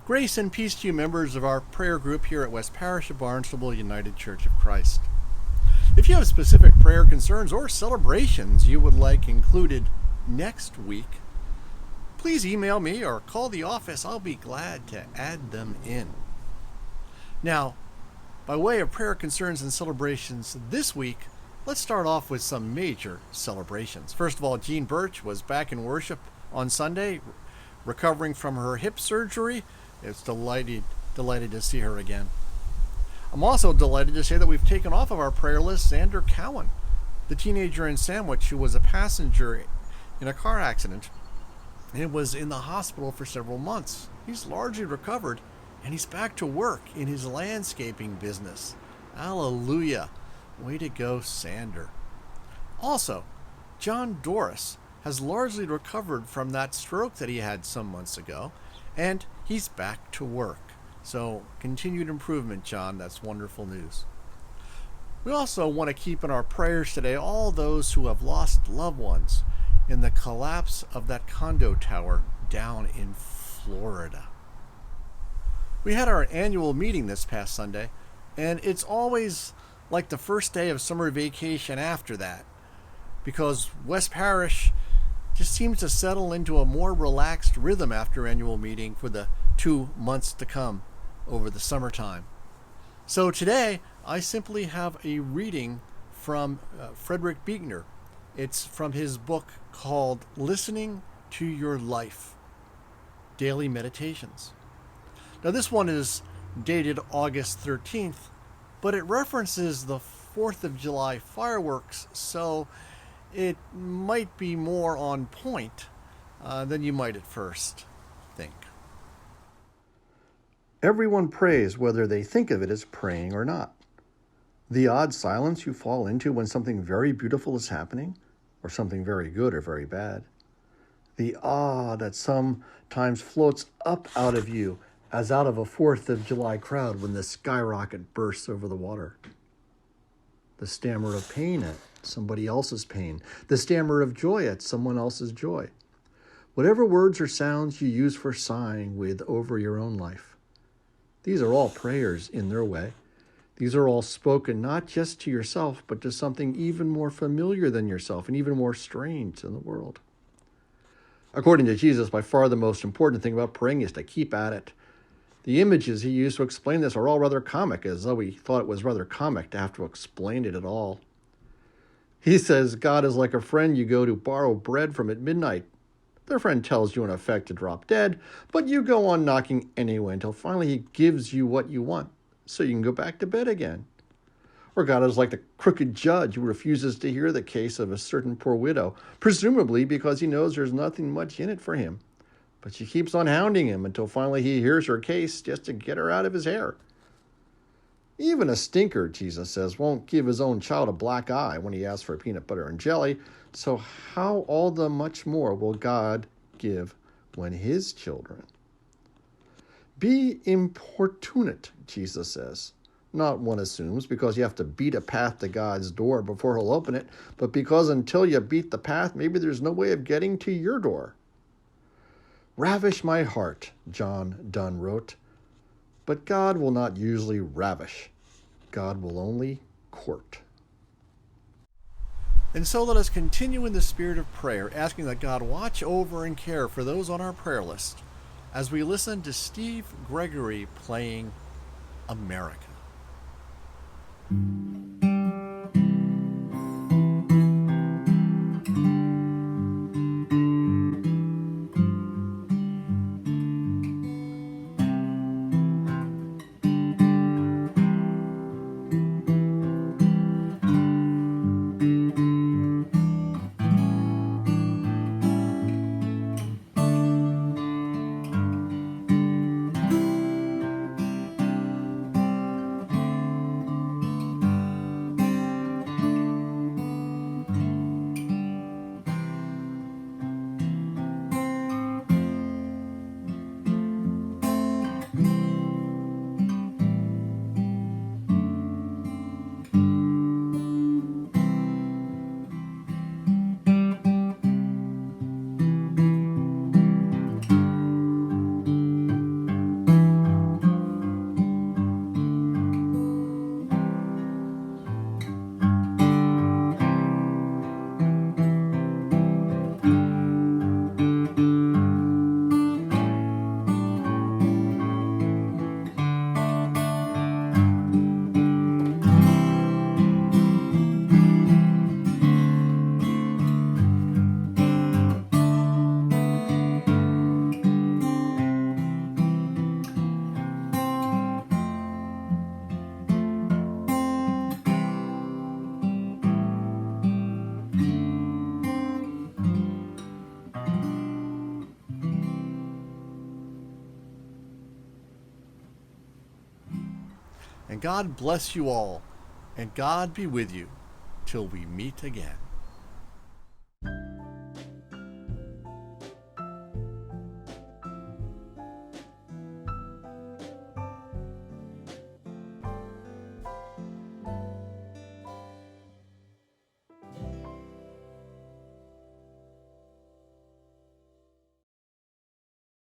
Grace and peace to you, members of our prayer group here at West Parish of Barnstable United Church of Christ. If you have specific prayer concerns or celebrations you would like included next week, please email me or call the office. I'll be glad to add them in. Now, by way of prayer concerns and celebrations this week, let's start off with some major celebrations. First of all, Jean Birch was back in worship on Sunday, recovering from her hip surgery. It's delighted to see her again. I'm also delighted to say that we've taken off of our prayer list Xander Cowan, the teenager in Sandwich who was a passenger in a car accident and was in the hospital for several months. He's largely recovered and he's back to work in his landscaping business. Hallelujah. Way to go, Sander. Also, John Doris has largely recovered from that stroke that he had some months ago, and he's back to work. So, continued improvement, John. That's wonderful news. We also want to keep in our prayers today all those who have lost loved ones in the collapse of that condo tower down in Florida. We had our annual meeting this past Sunday, and it's always like the first day of summer vacation after that, because West Parish just seems to settle into a more relaxed rhythm after annual meeting for the 2 months to come over the summertime. So today, I simply have a reading from Frederick Buechner. It's from his book called Listening to Your Life, Daily Meditations. Now this one is dated August 13th, but it references the 4th of July fireworks, so it might be more on point than you might at first think. Everyone prays whether they think of it as praying or not. The odd silence you fall into when something very beautiful is happening, or something very good or very bad. The awe that sometimes floats up out of you as out of a 4th of July crowd when the skyrocket bursts over the water. The stammer of pain at somebody else's pain. The stammer of joy at someone else's joy. Whatever words or sounds you use for sighing with over your own life. These are all prayers in their way. These are all spoken not just to yourself, but to something even more familiar than yourself and even more strange in the world. According to Jesus, by far the most important thing about praying is to keep at it. The images he used to explain this are all rather comic, as though he thought it was rather comic to have to explain it at all. He says God is like a friend you go to borrow bread from at midnight. Their friend tells you in effect to drop dead, but you go on knocking anyway until finally he gives you what you want, so you can go back to bed again. Or God is like the crooked judge who refuses to hear the case of a certain poor widow, presumably because he knows there's nothing much in it for him. But she keeps on hounding him until finally he hears her case just to get her out of his hair. Even a stinker, Jesus says, won't give his own child a black eye when he asks for peanut butter and jelly, so how all the much more will God give when his children? Be importunate, Jesus says. Not, one assumes, because you have to beat a path to God's door before he'll open it, but because until you beat the path, maybe there's no way of getting to your door. Ravish my heart, John Donne wrote. But God will not usually ravish. God will only court. And so let us continue in the spirit of prayer, asking that God watch over and care for those on our prayer list as we listen to Steve Gregory playing America. God bless you all, and God be with you till we meet again.